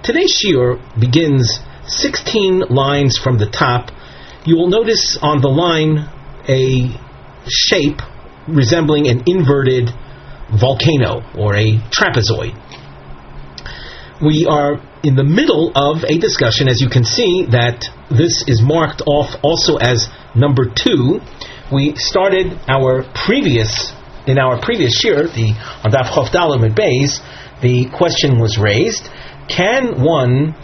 Today's shiur begins 16 lines from the top. You will notice on the line a shape resembling an inverted volcano or a trapezoid. We are in the middle of a discussion, as you can see, that this is marked off also as number 2. We started our previous shiur, on Daf Map, the question was raised: can one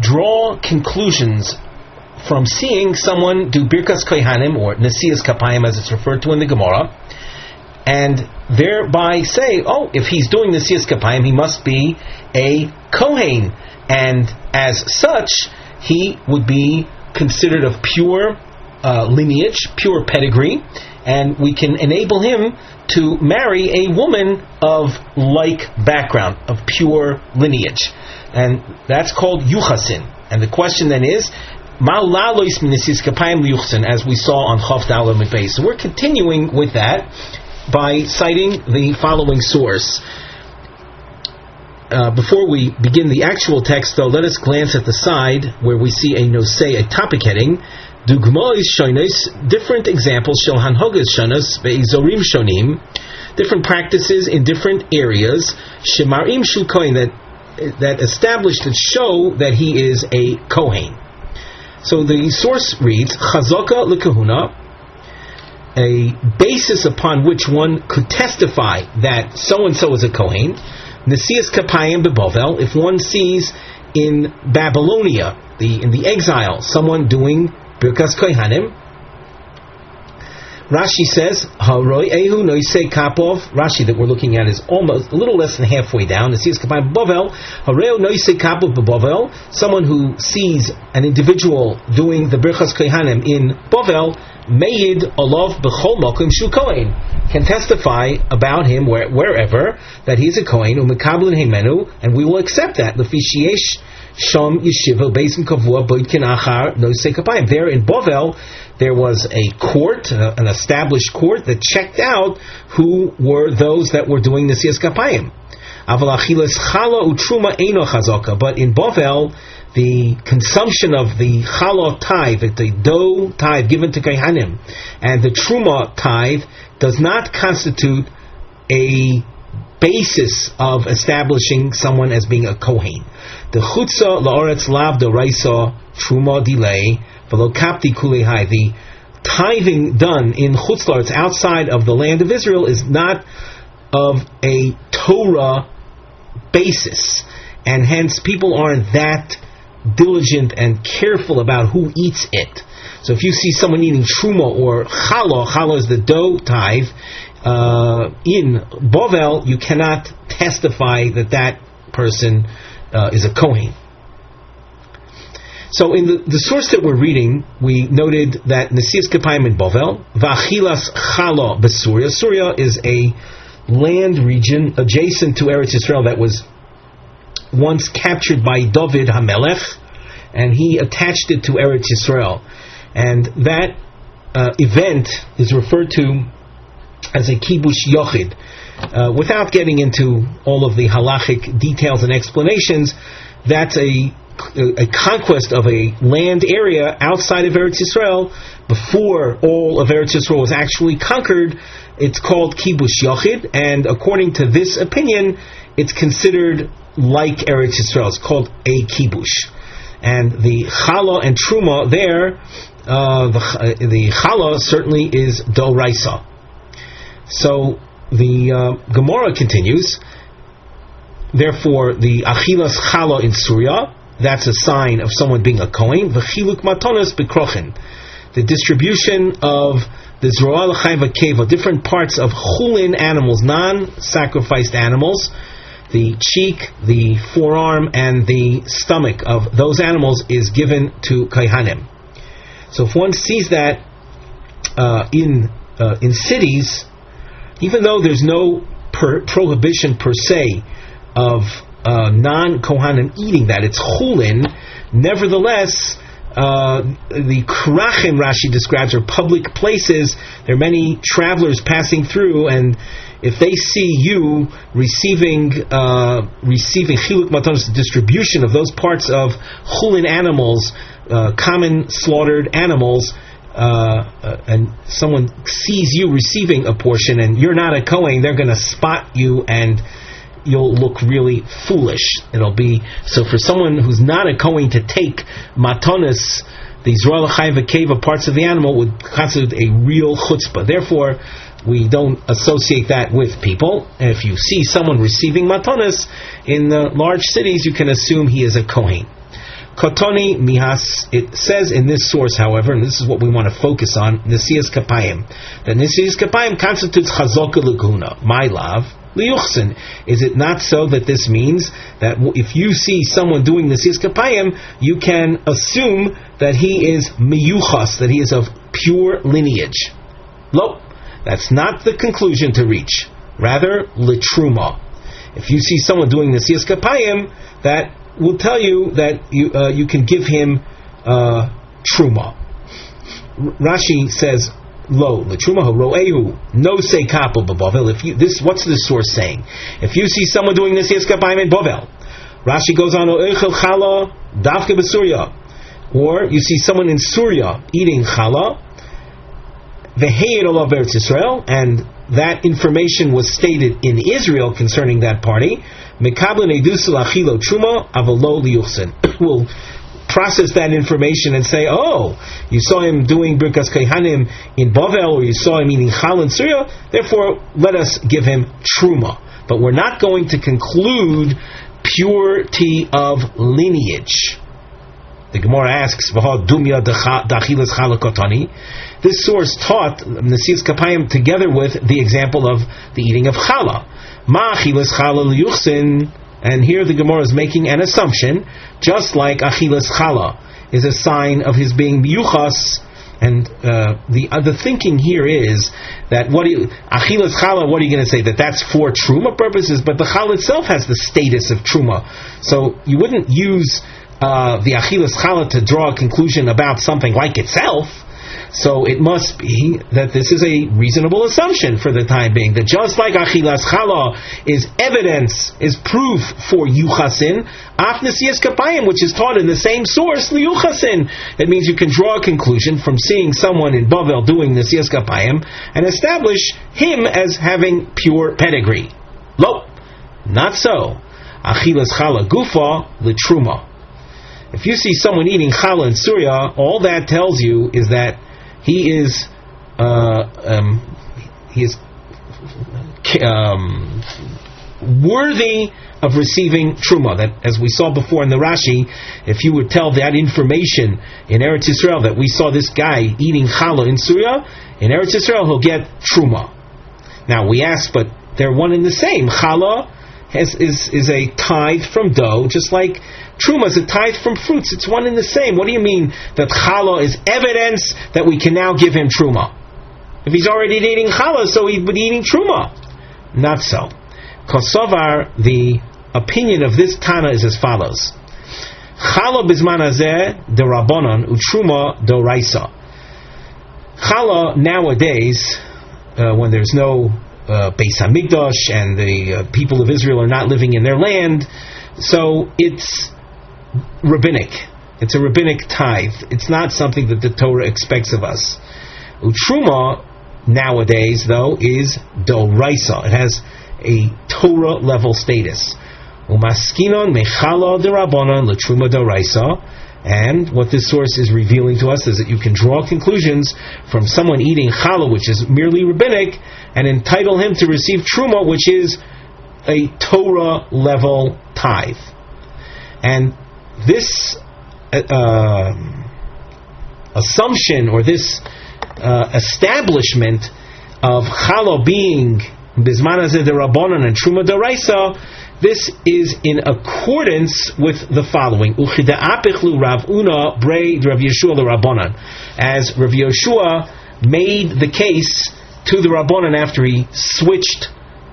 draw conclusions from seeing someone do Birkas Kohanim, or Nesias Kapayim as it's referred to in the Gemara, and thereby say, oh, if he's doing Nesias Kapayim, he must be a Kohen, and as such, he would be considered of pure lineage, pure pedigree, and we can enable him to marry a woman of like background, of pure lineage. And that's called Yuchasin. And the question then is, as we saw on Chof Daled Mid. So we're continuing with that by citing the following source. Before we begin the actual text, though, let us glance at the side where we see a nosei, a topic heading, Dugmois shonos, different examples, shel hanhogas shonos, ve'izorim shonim, different practices in different areas, shemarim shel kohen, that establish, that show that he is a kohen. So the source reads, Chazaka lekahuna, a basis upon which one could testify that so-and-so is a kohen. Nesias Kapayim beBavel, if one sees in Babylonia, in the exile, someone doing Birkas Kohanim. Rashi says, Haroi Ehu Noisei Kapov. Rashi that we're looking at is almost a little less than halfway down. Nesias Kapayim beBavel, Haroi Noisei Kapov beBavel. Someone who sees an individual doing the Birkas Kohanim in Bavel, Meid Olav B'chol Mokum Shu Kohen, can testify about him wherever that he is a Kohen, Umekablin Hemenu, and we will accept that. L'fishiesh Shom Yeshiva Beisim Kavua Boidkin Achar Noisei Kapayim. There in Bavel, there was a court, an established court that checked out who were those that were doing Nesias Kapayim. Aval Achilas Chala Utruma Eino Chazaka. But in Bavel, the consumption of the challah tithe, the dough tithe given to Kohanim, and the truma tithe does not constitute a basis of establishing someone as being a kohen. The chutza la'oretz lav doraisa truma delay v'lo kapti kulehai. The tithing done in chutz la'oretz, outside of the land of Israel, is not of a Torah basis, and hence people aren't that diligent and careful about who eats it. So if you see someone eating truma or challah is the dough tithe, in Bavel, you cannot testify that person is a kohen. So in the source that we're reading, we noted that Nesias Kapayim in Bavel, V'achilas challah b'Suria. Suria is a land region adjacent to Eretz Yisrael that was once captured by David HaMelech, and he attached it to Eretz Yisrael. And that event is referred to as a kibush yochid. Without getting into all of the halachic details and explanations, that's a conquest of a land area outside of Eretz Yisrael. Before all of Eretz Yisrael was actually conquered, it's called kibush yochid, and according to this opinion, it's considered like Eretz Yisrael. It's called a kibush. And the challah and truma there, the challah certainly is doraisa. So the Gemara continues, therefore the achilas challah in Surya, that's a sign of someone being a kohen. V'chiluk matonos b'krochin, the distribution of the zroa l'chaim v'keva, different parts of chulin animals, non-sacrificed animals, the cheek, the forearm, and the stomach of those animals is given to kohanim. So if one sees that in cities, even though there's no prohibition per se of non-kohanim eating that, it's chulin, nevertheless, the krachim, Rashi describes, are public places. There are many travelers passing through, and if they see you receiving chiluk matanos, the distribution of those parts of chulin animals, common slaughtered animals, and someone sees you receiving a portion and you're not a Kohen, they're going to spot you and you'll look really foolish. It'll be so for someone who's not a Kohen to take matanos, the Yisrael Chai V'Keva parts of the animal, would constitute a real chutzpah. Therefore, we don't associate that with people. And if you see someone receiving matanos in the large cities, you can assume he is a Kohen. Kotoni mihas, it says in this source, however, and this is what we want to focus on, Nesias Kapayim, that Nesias Kapayim constitutes Chazaka Laguna, my love, Liyuchsin. Is it not so that this means that if you see someone doing Nesias Kapayim, you can assume that he is miyuchas, that he is of pure lineage? Lo, that's not the conclusion to reach. Rather, litruma. If you see someone doing Nesias Kapayim, that will tell you that you can give him truma. Rashi says, "Lo letruma roehu no say kapel b'Bavel." What's the source saying? If you see someone doing this kapayim in Bavel, Rashi goes on oechel chala dafke b'Surya, or you see someone in Surya eating chala, v'heyed olav Eretz Yisrael, and that information was stated in Israel concerning that party. We'll process that information and say, oh, you saw him doing Birkas Kohanim in Bavel, or you saw him eating Chal in Syria, therefore let us give him Truma. But we're not going to conclude purity of lineage. The Gemara asks, this source taught Nesias Kapayim together with the example of the eating of Chala. And here the Gemara is making an assumption, just like Achilas Chala is a sign of his being miyuchas, and the thinking here is that Achilas Chala, what are you going to say? That's for Truma purposes, but the Chala itself has the status of Truma. So you wouldn't use the Achilas Chala to draw a conclusion about something like itself. So it must be that this is a reasonable assumption for the time being, that just like Achilas Chala is evidence, is proof for Yuchasin, Af Nesias Kapayim, which is taught in the same source, Liyuchasin. It means you can draw a conclusion from seeing someone in Bavel doing Nesias Kapayim and establish him as having pure pedigree. Lo, not so. Achilas Chala Gufa Litruma. If you see someone eating challah in Surya, all that tells you is that he is worthy of receiving truma. That, as we saw before in the Rashi, if you would tell that information in Eretz Yisrael that we saw this guy eating challah in Surya, in Eretz Yisrael he'll get truma. Now we ask, but they're one and the same. Challah is a tithe from dough, just like Truma is a tithe from fruits. It's one and the same. What do you mean that challah is evidence that we can now give him truma? If he's already eating challah, so he would be eating truma. Not so. Kosovar, the opinion of this Tana is as follows: Challah bizman hazeh de Rabbanon u'truma d'oraisa. Challah nowadays, when there's no Beis Hamikdash and the people of Israel are not living in their land, so it's rabbinic. It's a rabbinic tithe. It's not something that the Torah expects of us. Utruma nowadays, though, is d'oraisa. It has a Torah level status. Umaskinon mechala d'Rabbanan l'truma d'oraisa. And what this source is revealing to us is that you can draw conclusions from someone eating challah, which is merely rabbinic, and entitle him to receive truma, which is a Torah level tithe. And this assumption, or this establishment of challah being bizman hazeh de Rabbanan and truma d'oraisa, this is in accordance with the following: Uchida'apichlu Rav Una brei Rav Yeshua the Rabbanan, as Rav Yeshua made the case to the Rabbanan after he switched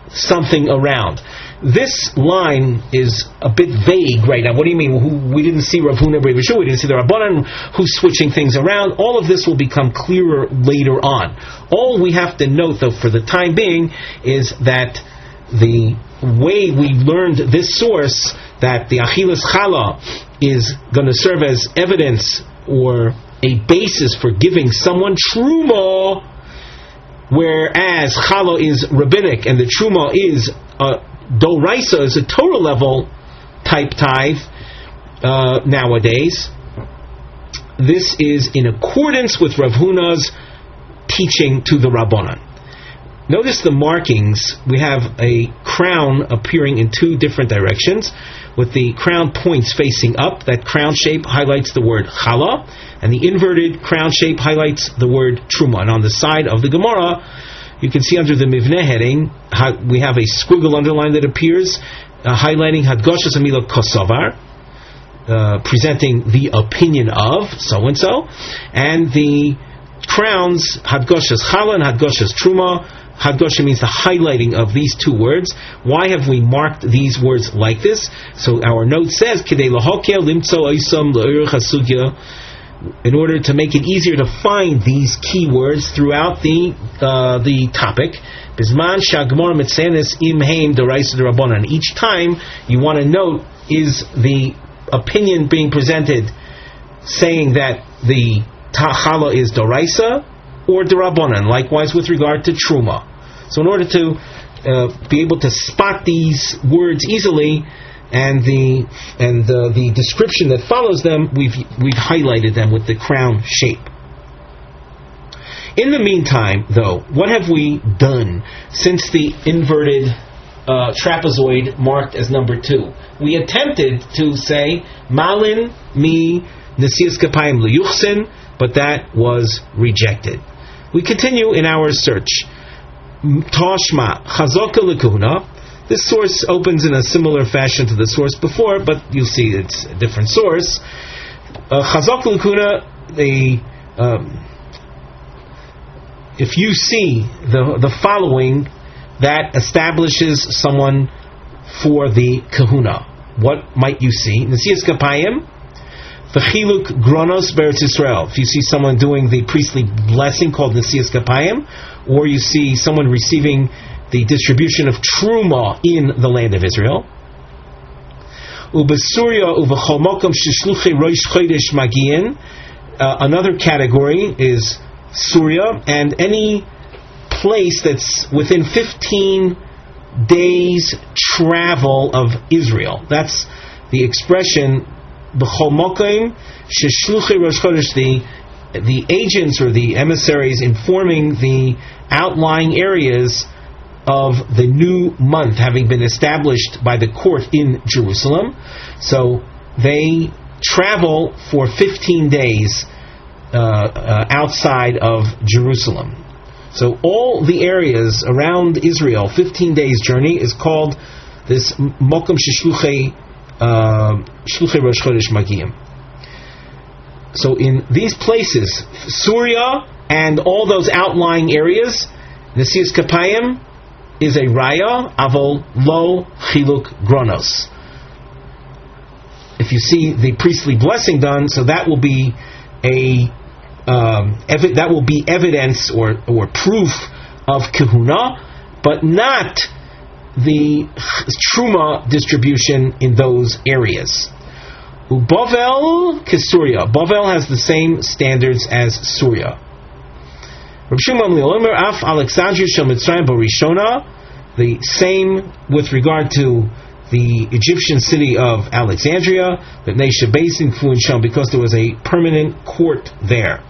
something around. This line is a bit vague right now. What do you mean? We didn't see Rav Huna Bar Yeshua, we didn't see the Rabbanan, who's switching things around. All of this will become clearer later on. All we have to note, though, for the time being, is that the way we learned this source, that the Achilas Chala is going to serve as evidence or a basis for giving someone Truma, whereas Chala is rabbinic and the Truma is Doraisa, is a Torah level type tithe nowadays. This is in accordance with Rav Huna's teaching to the Rabbanan. Notice the markings. We have a crown appearing in two different directions, with the crown points facing up. That crown shape highlights the word Chala, and the inverted crown shape highlights the word Truma. And on the side of the Gemara, you can see under the Mivneh heading, we have a squiggle underline that appears, highlighting Hadgoshas Amila Kosovar, presenting the opinion of so-and-so, and the crowns Hadgoshas Chala and Hadgoshas Truma. Hadgosha means the highlighting of these two words. Why have we marked these words like this? So our note says, in order to make it easier to find these key words throughout the topic. Each time you want to note, is the opinion being presented saying that the Chala is Doraisa or D'Rabbanan, likewise with regard to Truma. So in order to be able to spot these words easily, and the description that follows them, we've highlighted them with the crown shape. In the meantime, though, what have we done since the inverted trapezoid marked as number 2? We attempted to say Malin mi Nesias Kapayim Liyuchsin, but that was rejected. We continue in our search. Toshma Chazoka Lekuna. This source opens in a similar fashion to the source before, but you'll see it's a different source. Chazoka Lekuna. If you see the following, that establishes someone for the kahuna. What might you see? Nesias Kapayim. V'chiluk gronos beretz Yisrael. If you see someone doing the priestly blessing called Nesias Kapayim, or you see someone receiving the distribution of Truma in the land of Israel. Ubesurya uv'chol mokom sheshluchei rosh chodesh magiin. Another category is Surya, and any place that's within 15 days travel of Israel. That's the expression B'chol mokom sheshluchei rosh chodesh, the agents or the emissaries informing the outlying areas of the new month having been established by the court in Jerusalem. So they travel for 15 days outside of Jerusalem. So all the areas around Israel, 15 days journey, is called this Mokum Sheshluchei Rosh Chodesh Magiyim. So in these places, Surya and all those outlying areas, Nesias Kapayim is a raya, avol lo chiluk gronos. If you see the priestly blessing done, so that will be evidence or proof of kahuna, but not the truma distribution in those areas. Bavel Kesurya. Bavel has the same standards as Surya. Reb Shimon Leomer Af Alexander Mitzrayim Barishona. The same with regard to the Egyptian city of Alexandria, that Nesha Basin Fuinshon, because there was a permanent court there.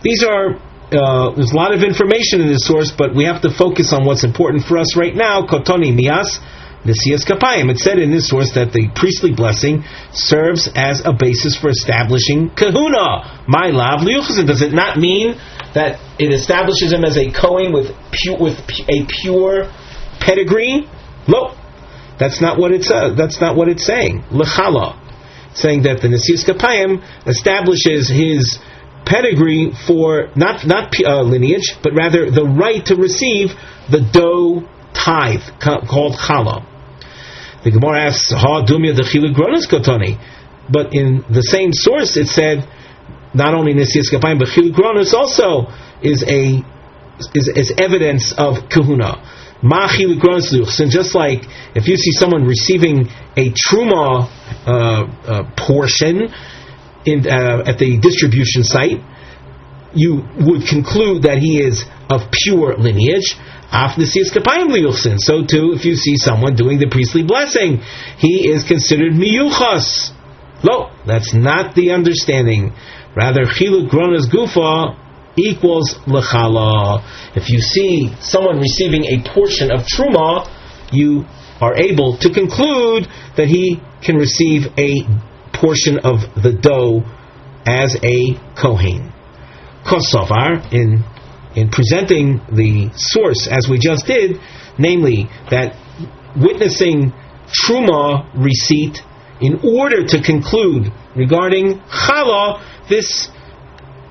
There's a lot of information in this source, but we have to focus on what's important for us right now. Kotoni Mias Nesias Kapayim. It said in this source that the priestly blessing serves as a basis for establishing kahuna. My lav liyuchzin. Does it not mean that it establishes him as a Kohen with a pure pedigree? No, that's not what it says. That's not what it's saying. Lechala, saying that the Nesias Kapayim establishes his pedigree for not lineage, but rather the right to receive the dough tithe called challah. The Gemara asks, "Ha dumya dechiluk gronos kotoni," but in the same source it said not only nesias kapayim but chiluk gronos also is evidence of kahuna. Ma chiluk gronos luchsin, just like if you see someone receiving a truma portion at the distribution site, you would conclude that he is of pure lineage. So too, if you see someone doing the priestly blessing, he is considered miyuchas. No, that's not the understanding. Rather, chiluk gronos gufa equals lechala. If you see someone receiving a portion of truma, you are able to conclude that he can receive a portion of the dough as a kohen. Kosovar, in presenting the source as we just did, namely that witnessing truma receipt in order to conclude regarding challah, this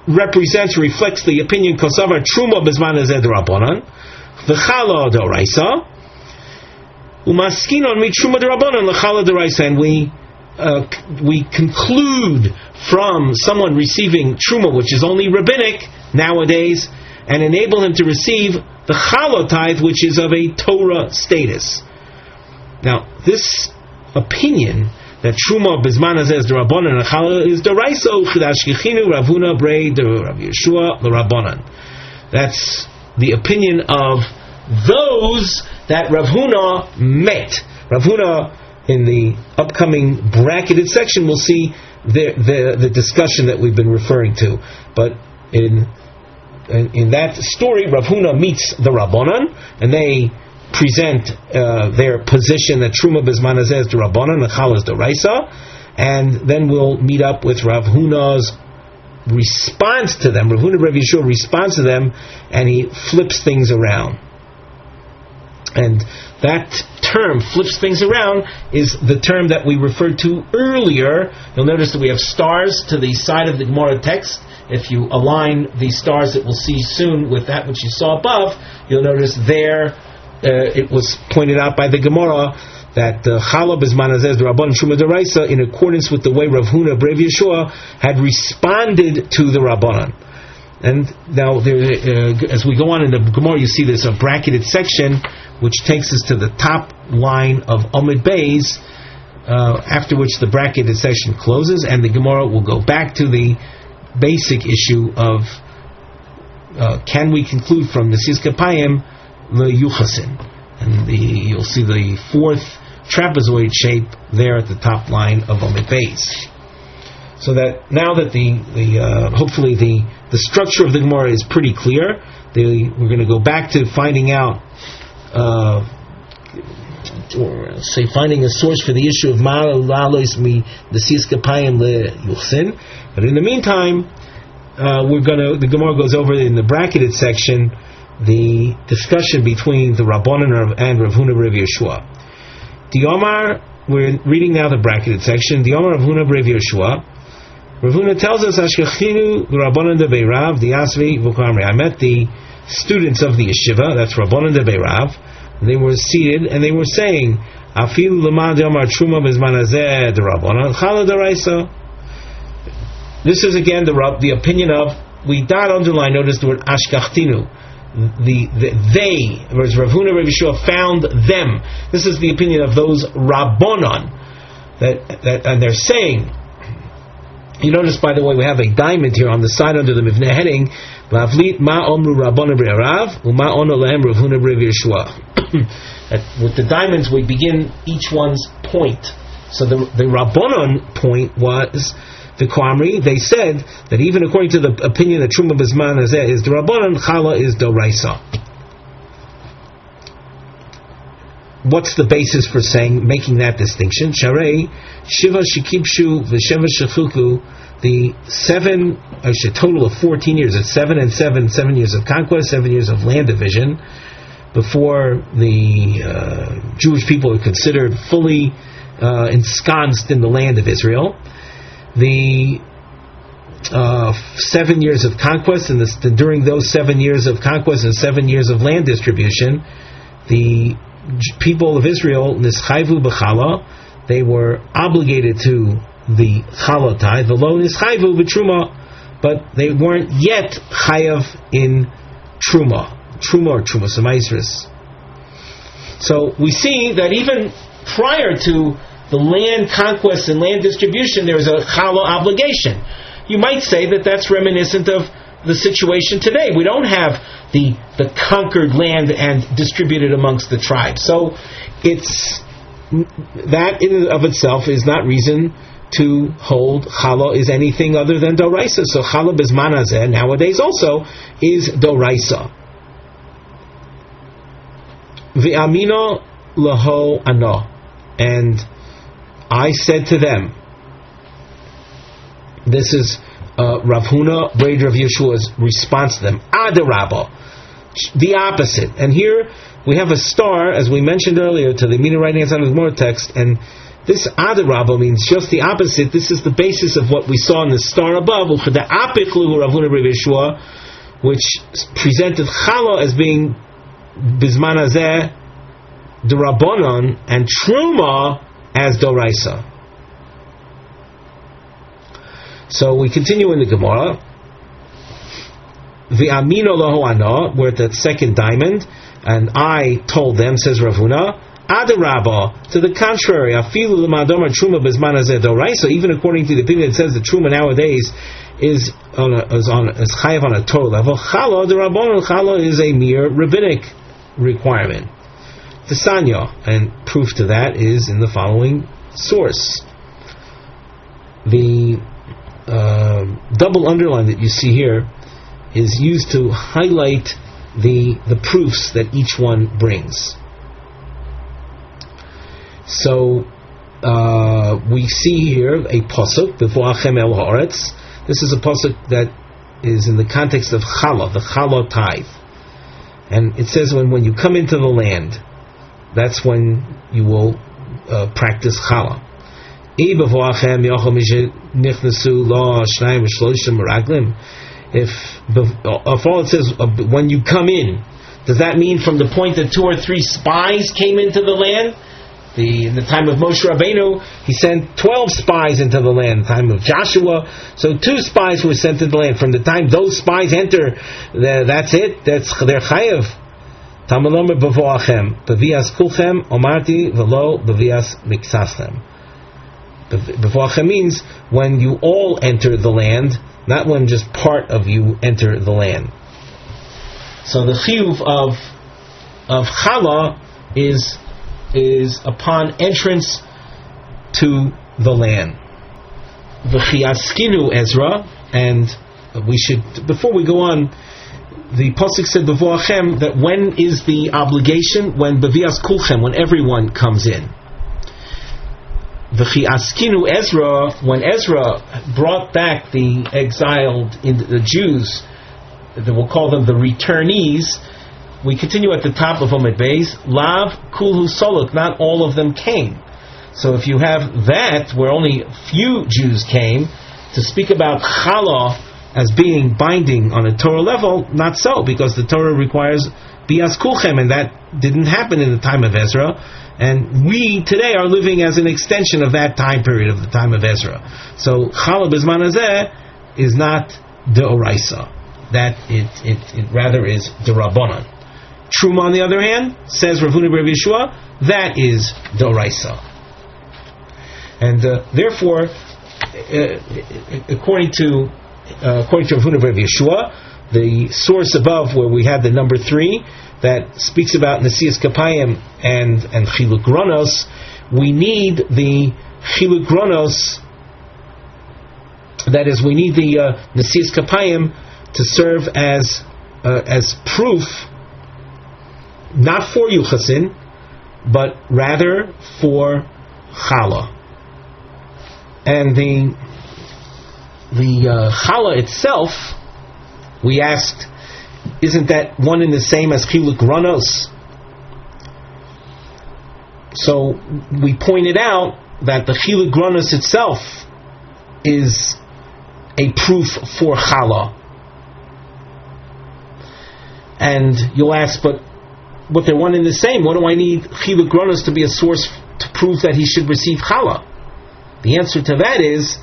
reflects the opinion kosavar truma bezman hazeh d'Rabbanan v'challah d'oraisa umaskinon mi truma d'Rabbanan l'challah d'oraisa, and we conclude from someone receiving truma, which is only rabbinic nowadays, and enable him to receive the challah tithe, which is of a Torah status. Now, this opinion that truma bezman hazeh is d'Rabbanan and challah is d'oraisa chidashkichinu Rav Huna brei Rav Yeshua l'Rabbanan. That's the opinion of those that Rav Huna met. Rav Huna, in the upcoming bracketed section, we'll see the discussion that we've been referring to. But in that story, Rav Huna meets the Rabbanan, and they present their position that Truma Bezman Hazeh is d'Rabbanan and Challah is d'Oraisa, and then we'll meet up with Rav Huna's response to them. Rav Huna Rav Yeshua responds to them, and he flips things around. And that term, flips things around, is the term that we referred to earlier. You'll notice that we have stars to the side of the Gemara text. If you align the stars that we'll see soon with that which you saw above, you'll notice there it was pointed out by the Gemara that Challah Bezman Hazeh d'Rabbanan Truma d'Oraisa, in accordance with the way Rav Huna Rav Yeshua had responded to the Rabbanan. And now, as we go on in the Gemara, you see there's a bracketed section which takes us to the top line of Omid Beis, after which the bracketed section closes, and the Gemara will go back to the basic issue of can we conclude from Nesias Kapayim le'Yuchasin, and you'll see the fourth trapezoid shape there at the top line of Omid Beis. So that now that hopefully the structure of the Gemara is pretty clear, we're going to go back to finding out, finding a source for the issue of Ma'al La'alois mi Nesias Kapayim le'Yuchasin. But in the meantime, the Gemara goes over in the bracketed section the discussion between the Rabbanan and Rav Huna Rav Yeshua. The Omar, we're reading now the bracketed section. The Omar Rav Huna Rav Yeshua. Rav Huna tells us, Ashkechinu Rabbanan de Beirav, the Asvi Vukamri. I met the students of the yeshiva, that's Rabbanan de Beirav. They were seated and they were saying, Afil Lama de Omar Truma Bezman Hazeh de Rabbanan, Challah de Raisa. This is again the opinion of, we dot underline, notice the word Ashkachtinu. They, whereas Rav Huna Rav Yeshua found them. This is the opinion of those Rabbanon that and they're saying. You notice, by the way, we have a diamond here on the side under the Mivneh heading. Lavlit ma omru Rabbanon be'arav u'ma ono lahem Rav Huna Rav Yeshua. With the diamonds, we begin each one's point. So the Rabbanon point was the Kwamri. They said that even according to the opinion that Truma Bezman Hazeh is the Rabbanon, Challah is d'Oraisa. What's the basis for making that distinction? Sharei Shiva Shekibshu v'Sheva Shechuku, the total of 14 years. It's 7 and 7 years of conquest, 7 years of land division, before the Jewish people are considered fully ensconced in the land of Israel. The 7 years of conquest, and during those 7 years of conquest and 7 years of land distribution, the people of Israel, nischayvu b'chala, they were obligated to the chala tithe, the lo nischayvu b'truma, but they weren't yet chayav in truma or truma semaisris. So we see that even prior to the land conquest and land distribution, there was a chala obligation. You might say that that's reminiscent of the situation today. We don't have the conquered land and distributed amongst the tribes. So it's that in and of itself is not reason to hold chala is anything other than doraisa. So chala bizman hazeh nowadays also is doraisa. V'amino laho ano, and I said to them, this is Rav Huna, Berger of Yeshua's response to them, Adarabba, the opposite. And here we have a star, as we mentioned earlier, to the immediate right hand side of the Gemara text, and this Adarabba means just the opposite. This is the basis of what we saw in the star above, which presented Chala as being Bizman Hazeh D'Rabbanan and Truma as Doraisa. So we continue in the Gemara. V'amino lahu ana, we're at that second diamond, and I told them, says Rav Huna, Adarabba, to the contrary, afilu l'madoma truma bizman hazeh doraisa. Even according to the opinion, it says that truma nowadays is chayav on a Torah level. Chala d'Rabbanan, chala is a mere rabbinic requirement. The Sanya, and proof to that is in the following source. The double underline that you see here is used to highlight the proofs that each one brings. So we see here a pasuk, Bevoachem el haaretz. This is a pasuk that is in the context of chala, the chala tithe. And it says when you come into the land, that's when you will practice chala. If all it says when you come in, does that mean from the point that 2 or 3 spies came into the land? In the time of Moshe Rabbeinu, he sent 12 spies into the land. In the time of Joshua, so 2 spies were sent into the land. From the time those spies enter, that's it. That's their chayav. Tamalom bevoachem bevias kulchem omarti velo bevias miksaschem. Bevoachem means when you all enter the land, not when just part of you enter the land. So the chiyuv of chala is upon entrance to the land. V'chiaskinu Ezra, and we should, before we go on, the pasuk said bevoachem that when is the obligation? When bevias kulchem, when everyone comes in. V'chiaskinu Ezra, when Ezra brought back the exiled the Jews, we'll call them the returnees. We continue at the top of Omid Beis. Lav kulhu soluk, not all of them came. So if you have that, where only a few Jews came, to speak about chala as being binding on a Torah level, not so, because the Torah requires bias kulchem, and that didn't happen in the time of Ezra. And we today are living as an extension of that time period, of the time of Ezra. So chala bizman hazeh is not deoraisa. That it rather is derabbanan. Truma, on the other hand, says Rav Huna Berger Yeshua, that is doraisa. And therefore, according to Rav Huna Berger Yeshua, the source above where we had the number 3 that speaks about Nesias Kapayim and Chiluk Gronos, we need the Chiluk Gronos, that is, we need the Nesias Kapayim to serve as proof, not for Yuchasin, but rather for Chala. And the Chala itself, we asked, isn't that one and the same as Chiluk Gronos? So we pointed out that the Chiluk Gronos itself is a proof for Chala. And you'll ask, but what they're one and the same. What do I need chiluk gronos to be a source to prove that he should receive challah? The answer to that is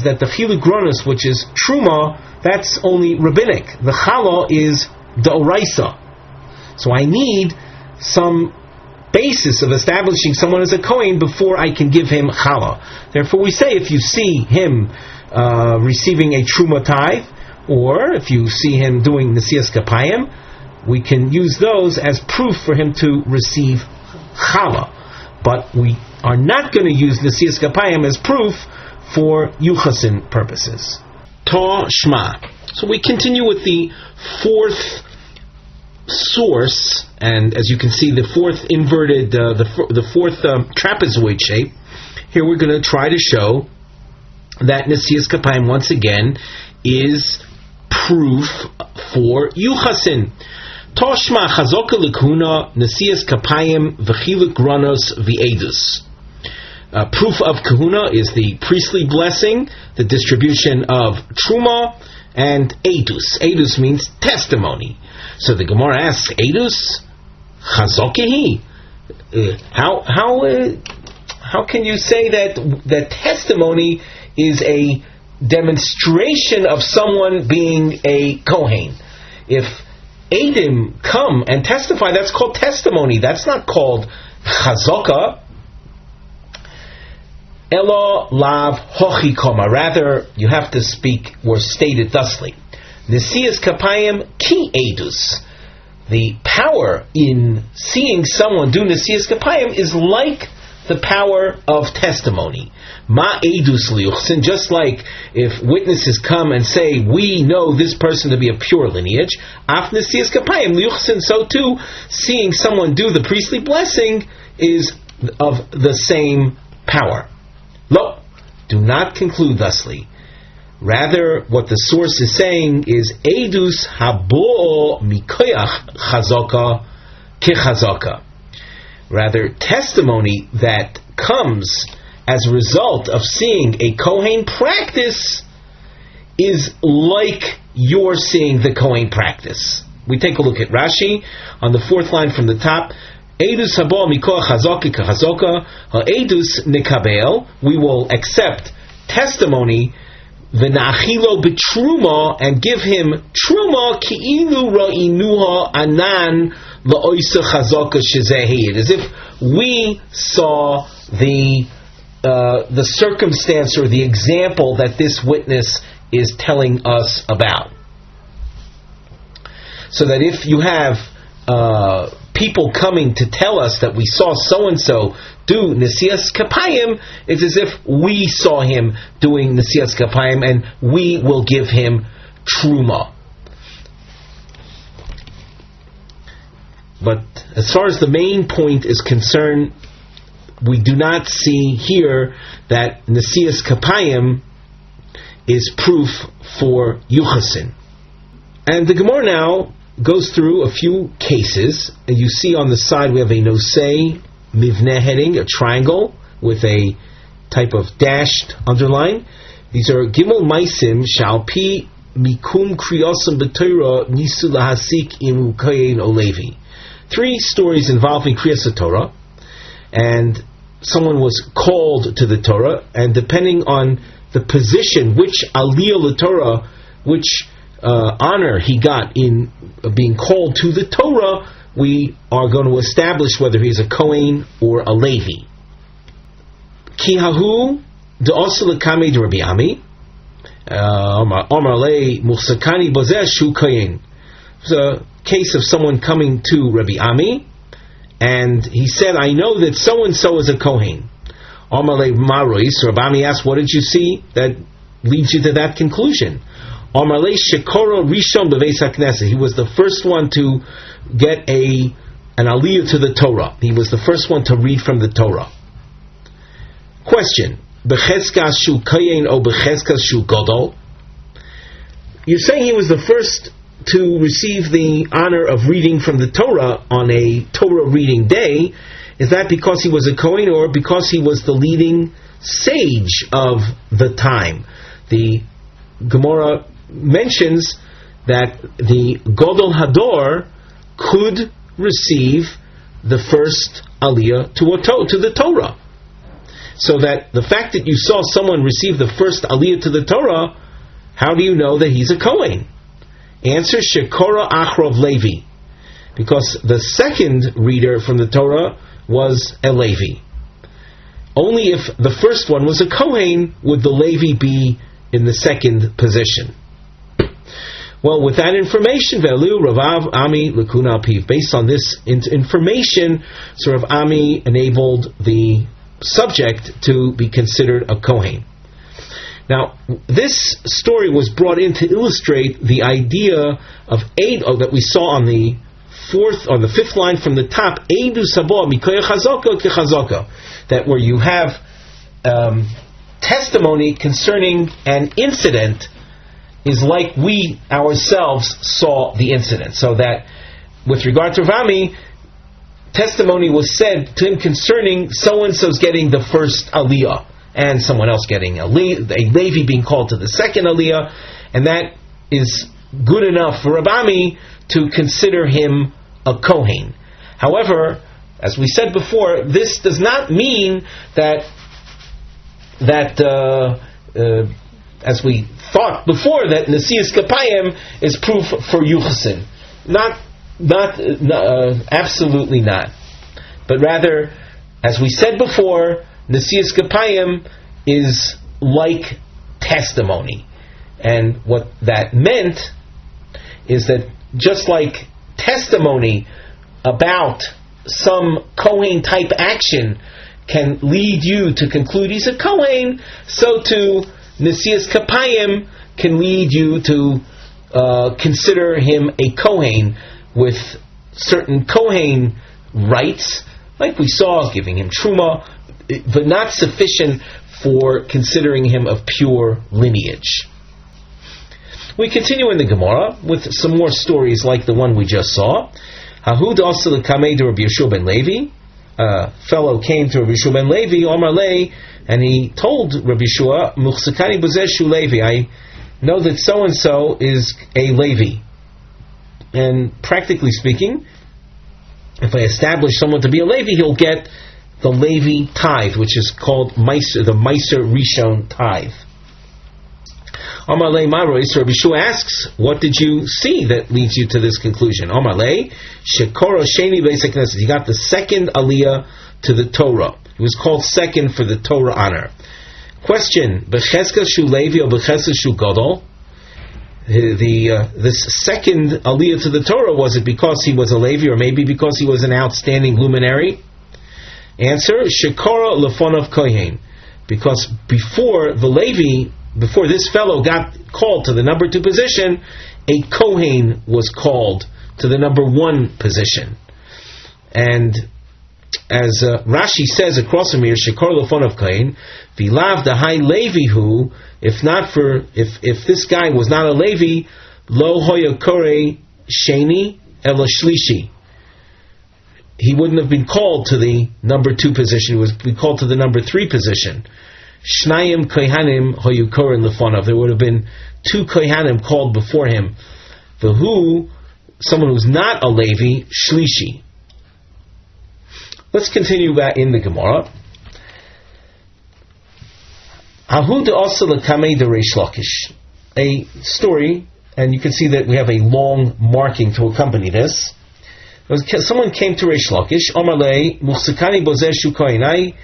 that the chiluk gronos, which is truma, that's only rabbinic. The challah is d'oraisa. So I need some basis of establishing someone as a Kohen before I can give him challah. Therefore we say if you see him receiving a truma tithe, or if you see him doing Nesias Kapayim, we can use those as proof for him to receive challah. But we are not going to use Nesias Kapayim as proof for Yuchasin purposes. Ta Shma. So we continue with the fourth source, and as you can see, the fourth inverted, the fourth trapezoid shape. Here we're going to try to show that Nesias Kapayim once again is proof for Yuchasin. Toshma Chazoka Lekuna Nesias Kapayim V'chiluk Gronos V'edus. Proof of kahuna is the priestly blessing, the distribution of truma, and edus. Edus means testimony. So the Gemara asks, edus chazokehi? How can you say that testimony is a demonstration of someone being a kohen? If edim come and testify, that's called testimony. That's not called chazaka. Elo lav hochi koma. Rather, you have to speak or state it thusly. Nesias kapayim ki edus. The power in seeing someone do Nesias kapayim is like the power of testimony. Ma edus liuchsin. Just like if witnesses come and say, we know this person to be a pure lineage, af Nesias kapayim liuchsin, so too, seeing someone do the priestly blessing is of the same power. Lo, do not conclude thusly. Rather, what the source is saying is edus habo mikoyach chazaka kechazaka. Rather, testimony that comes as a result of seeing a kohen practice is like you're seeing the kohen practice. We take a look at Rashi on the fourth line from the top. Edus habo mikoyach chazaka kechazaka edus nikabel. We will accept testimony v'nachilo b'truma, and give him truma ki'ilu ra'inuha anan la'oisa chazaka shezehi. As if we saw the circumstance or the example that this witness is telling us about. So that if you have people coming to tell us that we saw so-and-so do Nesias Kapayim, it's as if we saw him doing Nesias Kapayim and we will give him Truma. But as far as the main point is concerned, we do not see here that Nesias Kapayim is proof for Yuchasin. And the Gemara now goes through a few cases, and you see on the side we have a nosei mivneh heading, a triangle with a type of dashed underline. These are gimel maisim shalpi mikum kriyosam b'torah nisu lahasik imu kayin olevi. 3 stories involving kriyas Torah, and someone was called to the Torah, and depending on the position, which aliyah Torah, which honor he got in being called to the Torah, we are going to establish whether he's a Kohen or a Levi. Kihahu de'osa l'kamei de Rabbi Ami Omar lei muchsakani bozeh shu kohen. It's a case of someone coming to Rabbi Ami, and he said, I know that so-and-so is a Kohen. Omar lei marois. So Rabbi Ami asked, what did you see that leads you to that conclusion? Omar lei shekoro rishon beveis hakneset. He was the first one to get an aliyah to the Torah. He was the first one to read from the Torah. Question: Becheskas shu kohen or becheskas shu gadol? You're saying he was the first to receive the honor of reading from the Torah on a Torah reading day. Is that because he was a Kohen or because he was the leading sage of the time? The Gemara mentions that the Gadol Hador could receive the first aliyah to the Torah. So that the fact that you saw someone receive the first aliyah to the Torah, how do you know that he's a Kohen? Answer, Shekora Achrav Levi. Because the second reader from the Torah was a Levi. Only if the first one was a Kohen would the Levi be in the second position. Well, with that information, Velu Ravav Ami Lakuna Piv. Based on this information, so Rav Ami enabled the subject to be considered a Kohen. Now, this story was brought in to illustrate the idea of Eidu that we saw on the fifth line from the top, Eidu Sabo Mikoya Chazaka Kechazaka, that where you have testimony concerning an incident is like we ourselves saw the incident. So that with regard to Rami, testimony was said to him concerning so-and-so's getting the first aliyah, and someone else getting a Levi being called to the second aliyah, and that is good enough for Rabami to consider him a Kohen. However, as we said before, this does not mean that as we thought before, that Nesias Kapayim is proof for Yuchasin. Absolutely not. But rather, as we said before, Nesias Kapayim is like testimony. And what that meant is that just like testimony about some Kohen type action can lead you to conclude he's a Kohen, so too Nesias Kapayim can lead you to consider him a Kohen with certain Kohen rights, like we saw, giving him Truma, but not sufficient for considering him of pure lineage. We continue in the Gemara with some more stories like the one we just saw. Hahud Asel Kamei de Rabbi Yeshua ben Levi. A fellow came to Rabbi Yeshua ben Levi, Omar Lei, and he told Rabbi Yeshua, Muchzakani Bozeshu Levi, I know that so-and-so is a Levi. And practically speaking, if I establish someone to be a Levi, he'll get the Levi tithe, which is called the Meiser Rishon tithe. Amar Lei Marois, Rabbi Yeshua asks, what did you see that leads you to this conclusion? Amar Lei, Shekora Sheni Beis HaKnesset. He got the second aliyah to the Torah. He was called second for the Torah honor. Question, Becheskas Shu Levi or Becheskas Shu Gadol? This second aliyah to the Torah, was it because he was a Levi or maybe because he was an outstanding luminary? Answer, Shekora Lefonov Kohen. Because before this fellow got called to the number 2 position, a Kohen was called to the number 1 position. And as Rashi says across from here, Shekor Lefonov Kohen, Vilav Dahai Levihu, if this guy was not a Levi, Lo Hoya Kore Sheni Ela Shlishi. He wouldn't have been called to the number 2 position, he was called to the number 3 position. Shnayim Kohanim Hoyukorin Lefonov. There would have been 2 Kohanim called before him. Vahu, someone who's not a Levi, Shlishi. Let's continue back in the Gemara. Ahud also Kamei de Reish Lakish. A story, and you can see that we have a long marking to accompany this. Someone came to Reish Lakish, Omar Lei, Muchzakani Bozeshu Kohen. I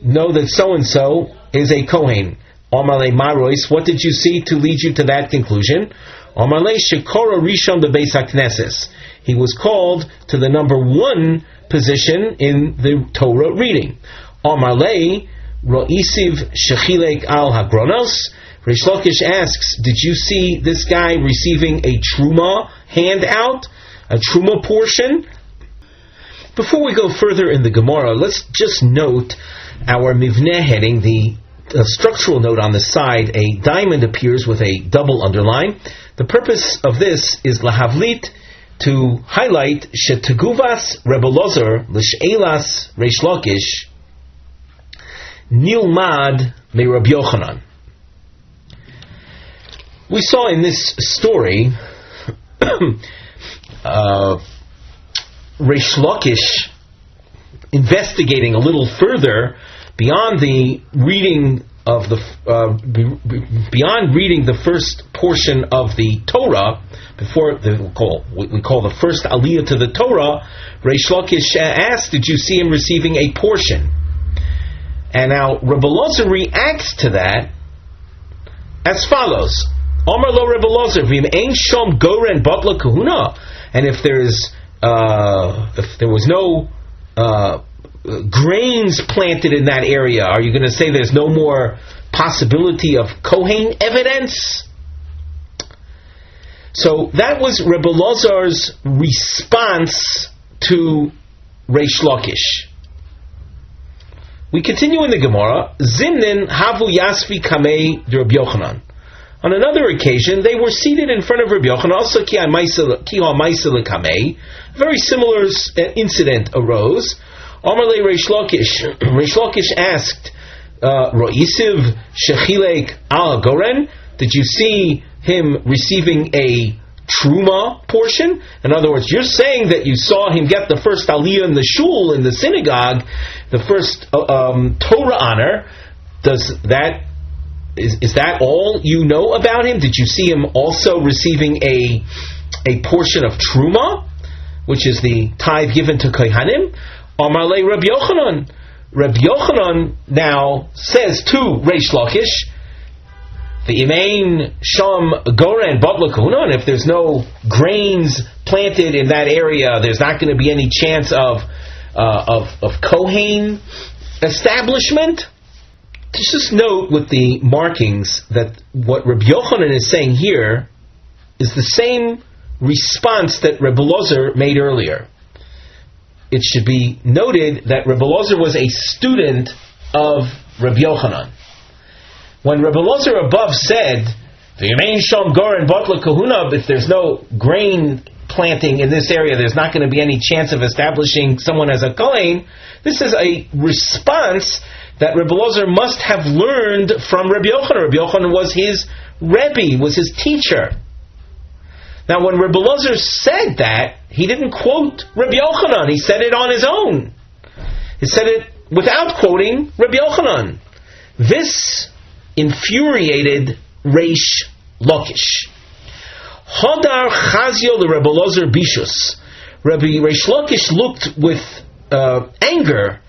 know that so-and-so is a Kohen. Omar Lei Marois, what did you see to lead you to that conclusion? Omar Lei Shekora Rishon Bebeis HaKnesses. He was called to the number 1 position in the Torah reading. Omar Lei Ro'isiv Shechilek Al Hagronos. Reish Lakish asks, did you see this guy receiving a Truma handout? A Truma portion? Before we go further in the Gemara, let's just note our Mivneh heading, the structural note on the side. A diamond appears with a double underline. The purpose of this is lahavlit, to highlight sheteguvas Rebbe Ozer l'she'elas Reish Lakish nilmad me Rabbi Yochanan. We saw in this story Reish Lakish, investigating a little further beyond the reading of the beyond reading the first portion of the Torah, before we call the first aliyah to the Torah, Reish Lakish asked, "Did you see him receiving a portion?" And now Rebbe Ozer reacts to that as follows: Omar lo Rebbe Ozer, v'im ein shom goren batla kahuna. And if there was no grains planted in that area, are you going to say there's no more possibility of Kohen evidence? So that was Rebbe Ozer's response to Reish Lakish. We continue in the Gemara. Zimnin havu yasvi kamei de Rabbi Yochanan. On another occasion, they were seated in front of Rabbi Yochanan. Also, ki ha ma'aseh kamei. A very similar incident arose. Amar le Reish Lakish. Reish Lakish asked, Ro'isiv shechilek al goren? Did you see him receiving a truma portion? In other words, you're saying that you saw him get the first aliyah in the shul, in the synagogue, the first Torah honor. Is that all you know about him? Did you see him also receiving a portion of truma, which is the tithe given to kohanim? Amar le Rabbi Yochanan. Rabbi Yochanan now says to Reish Lakish, the imein sham goren batla kahuna, and if there's no grains planted in that area, there's not going to be any chance of Kohen establishment. Just note with the markings that what Rabbi Yochanan is saying here is the same response that Rebbe Ozer made earlier. It should be noted that Rebbe Ozer was a student of Rabbi Yochanan. When Rebbe Ozer above said, "V'yamein shom goren batla kahuna," if there's no grain planting in this area, there's not going to be any chance of establishing someone as a Kohen. This is a response that Rebbe Ozer must have learned from Rabbi Yochanan. Rabbi Yochanan was his Rebbe, was his teacher. Now, when Rebbe Ozer said that, he didn't quote Rabbi Yochanan. He said it on his own. He said it without quoting Rabbi Yochanan. This infuriated Reish Lakish. Hodar chazio le Rebbe Ozer bishus. Reish Lakish looked with anger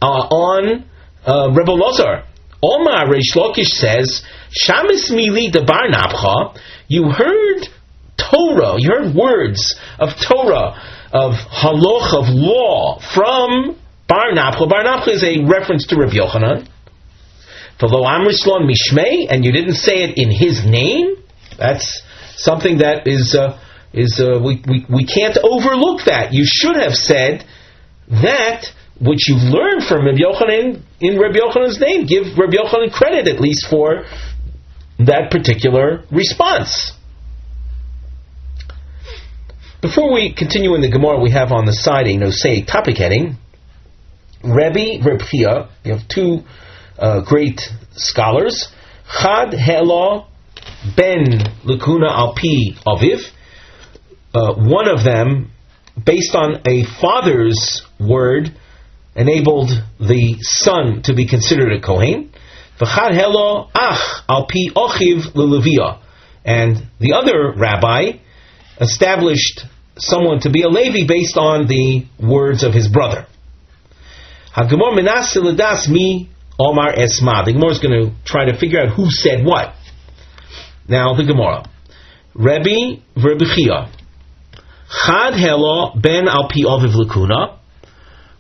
on Rebbe Ozer. Omar, Reish Lakish says, Shamis mili de bar napcha. You heard Torah, you heard words of Torah, of haloch, of law, from bar napcha. Bar napcha is a reference to Rabbi Yochanan. V'lo amrislon mishmei, and you didn't say it in his name. That's something that we can't overlook that. You should have said that which you've learned from Rabbi Yochanan in Rabbi Yochanan's name. Give Rabbi Yochanan credit at least for that particular response. Before we continue in the Gemara, we have on the side a nosei topic heading. Rebbe Chia, you have two great scholars. Chad Hela Ben Lakuna Alpi Aviv. One of them, based on a father's word, enabled the son to be considered a Kohen. V'chad Helo Ach Alpi Ochiv L'Levia. And the other rabbi established someone to be a Levi based on the words of his brother. HaGemor Menaseh L'das Mi Omar Esma. The Gemara is going to try to figure out who said what. Now the Gemara. Rebbe Chia. Chad Helo Ben Alpi Oviv Lakuna.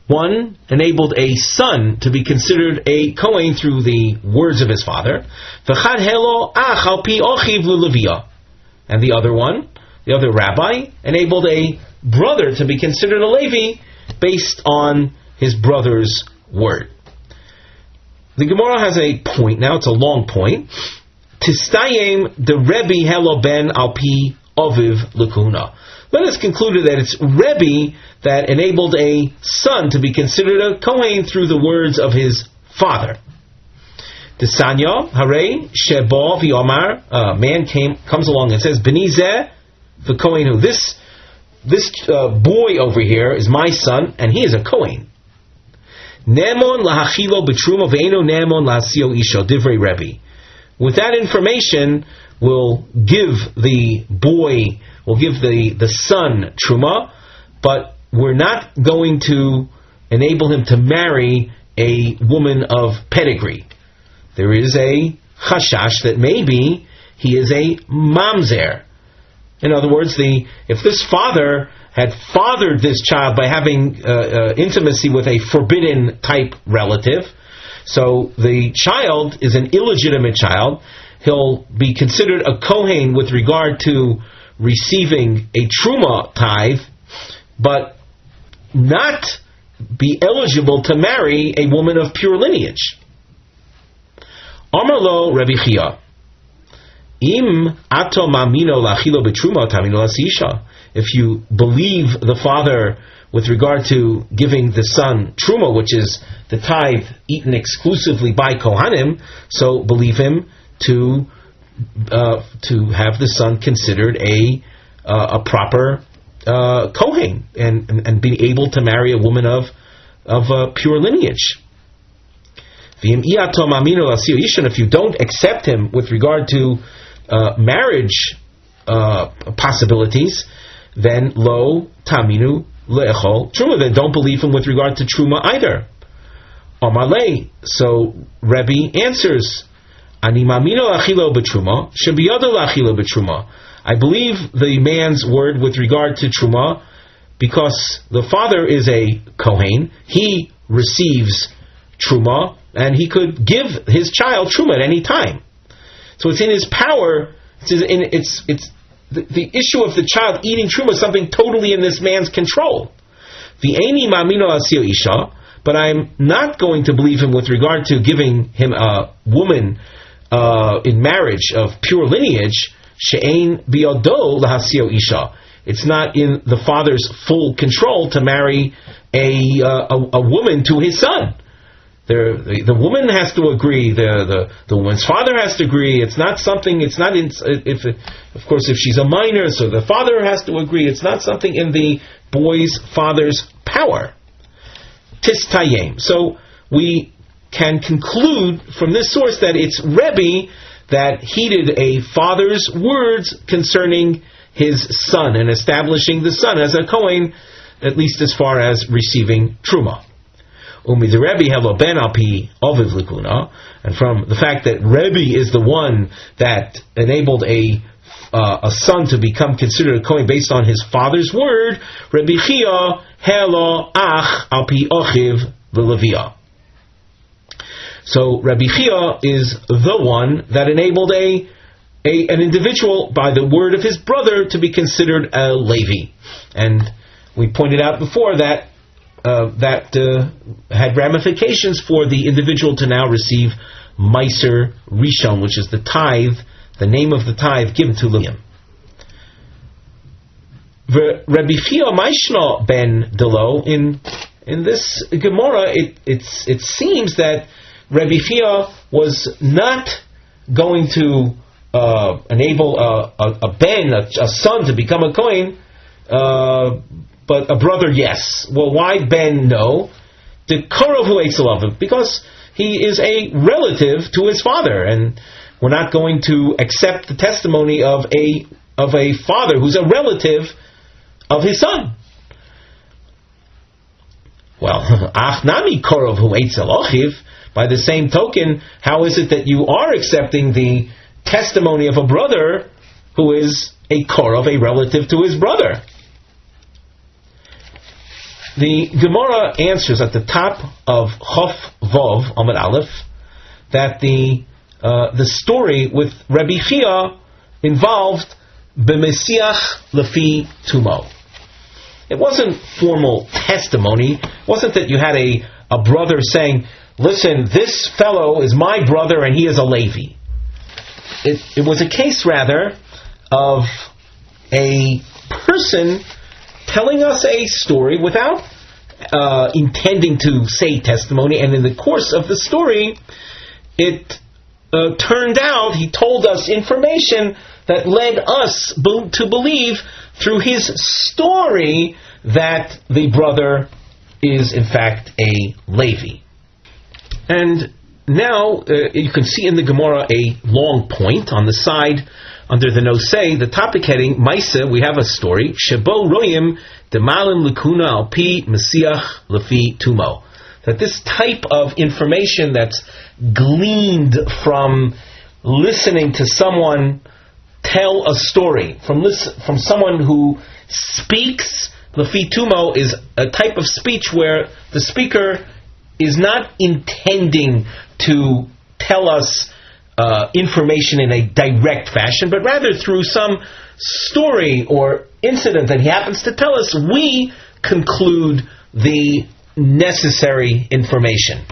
One enabled a son to be considered a Kohen through the words of his father. V'chad Helo Ach Alpi Ochiv L'Levia. And the other one, the other rabbi, enabled a brother to be considered a Levi based on his brother's word. The Gemara has a point now, it's a long point. Tistayim the Rebbe Helo Ben Alpi Oviv Lakuna. Let us conclude that it's Rebbe that enabled a son to be considered a Kohen through the words of his father. Desanya Hare Sheba V'Omar. A man comes along and says, B'nizeh the Kohen who. This this boy over here is my son, and he is a Kohen. Nemon lahachilo b'truma ve'eno nemon lahasio isho divrei Rebbe. With that information, we'll give the boy, we'll give the son truma, but we're not going to enable him to marry a woman of pedigree. There is a chashash that maybe he is a mamzer. In other words, if this father had fathered this child by having intimacy with a forbidden type relative, so the child is an illegitimate child, he'll be considered a Kohen with regard to receiving a truma tithe, but not be eligible to marry a woman of pure lineage. Amar lo Rabbi Chia, Im ato mamino lachilo betruma tamino lasisha. If you believe the father with regard to giving the son truma, which is the tithe eaten exclusively by Kohanim, so believe him to have the son considered a proper Kohen and be able to marry a woman of pure lineage. If you don't accept him with regard to marriage possibilities, then lo taminu le'echol truma. Then don't believe him with regard to truma either. Amalei. So Rebbe answers, Ani mamino achilo b'truma shebiyado lachilo b'truma. I believe the man's word with regard to truma because the father is a Kohen. He receives truma, and he could give his child truma at any time. So it's in his power. It's the issue of the child eating truma is something totally in this man's control. V'eini ma'amino asio isha, but I'm not going to believe him with regard to giving him a woman in marriage of pure lineage. She'ein biyodo lahasio isha. It's not in the father's full control to marry a woman to his son. The woman has to agree. The woman's father has to agree. It's not something. It's not in. Of course, if she's a minor, so the father has to agree. It's not something in the boy's father's power. Tistayim. So we can conclude from this source that it's Rebbe that heeded a father's words concerning his son and establishing the son as a Kohen, at least as far as receiving truma. And from the fact that Rebbe is the one that enabled a son to become considered a Kohen based on his father's word, Rabbi Chia helo ach al pi ochiv v'levia. So Rabbi Chia is the one that enabled an individual by the word of his brother to be considered a Levi, and we pointed out before that had ramifications for the individual to now receive Meiser Rishon, which is the tithe, the name of the tithe given to Levium. Rabbi Chia Maishna ben Delo, in this Gemara, it seems that Rabbi Chia was not going to enable a son to become a Kohen, but a brother, yes. Well, why Ben, no? The Korov hu Eitzelavim, because he is a relative to his father, and we're not going to accept the testimony of a father who's a relative of his son. Well, Achnami Korov hu Eitzelochiv. By the same token, how is it that you are accepting the testimony of a brother who is a Korov, a relative to his brother? The Gemara answers at the top of Chof Vov Amud Aleph that the story with Rabbi Chia involved b'mesiach lefi tumo. It wasn't formal testimony. It wasn't that you had a brother saying, "Listen, this fellow is my brother and he is a Levi." It was a case rather of a person telling us a story without intending to say testimony, and in the course of the story, it turned out he told us information that led us to believe through his story that the brother is in fact a Levi. And now you can see in the Gemara a long point on the side under the nosei, the topic heading Maisa. We have a story Shebo Royim Demalim Likuna Alpi Mesiach Lefi Tumo, that this type of information that's gleaned from listening to someone tell a story, from someone who speaks Lefi Tumo, is a type of speech where the speaker is not intending to tell us information in a direct fashion, but rather through some story or incident that he happens to tell us, we conclude the necessary information.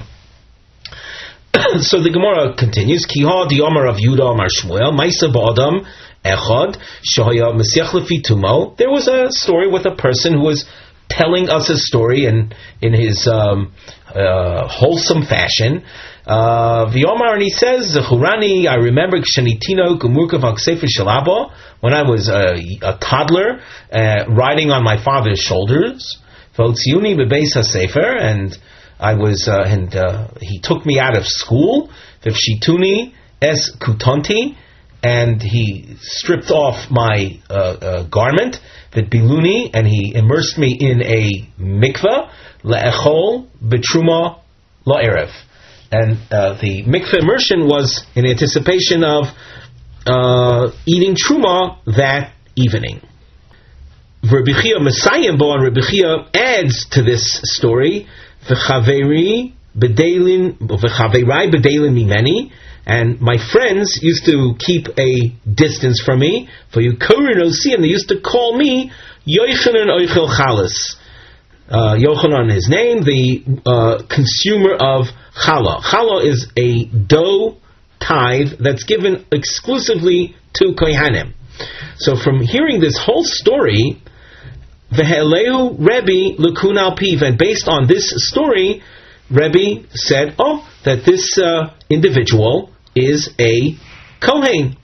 So the Gemara continues, Kiha di Amar Rav Yehuda Amar Shmuel, Maisa ba'adam echad shahaya mesiach lefi tumo. There was a story with a person who was telling us a story in his wholesome fashion. V'yomar, and he says, Zechurani, I remember Kshanitino Gumurkav Haksefer Shalabo, when I was a toddler, riding on my father's shoulders. V'otziuni bebeis hasefer, and I was, he took me out of school. V'pshituni es kutonti, and he stripped off my garment. V'biluni, and he immersed me in a mikveh. Le'echol betruma la'erev. And the mikveh immersion was in anticipation of eating truma that evening. Rabbi Chia Messiah Bo, and Rabbi Chia adds to this story, v'chavei bedelin mimeni, and my friends used to keep a distance from me. For you Korin, and they used to call me Yochanan Oichel Chalas. Yochanan, his name, the consumer of challah. Challah is a dough tithe that's given exclusively to kohanim. So from hearing this whole story, v'heleu Rebbe l'kuna al-piv, and based on this story, Rebbe said, that this individual is a kohen.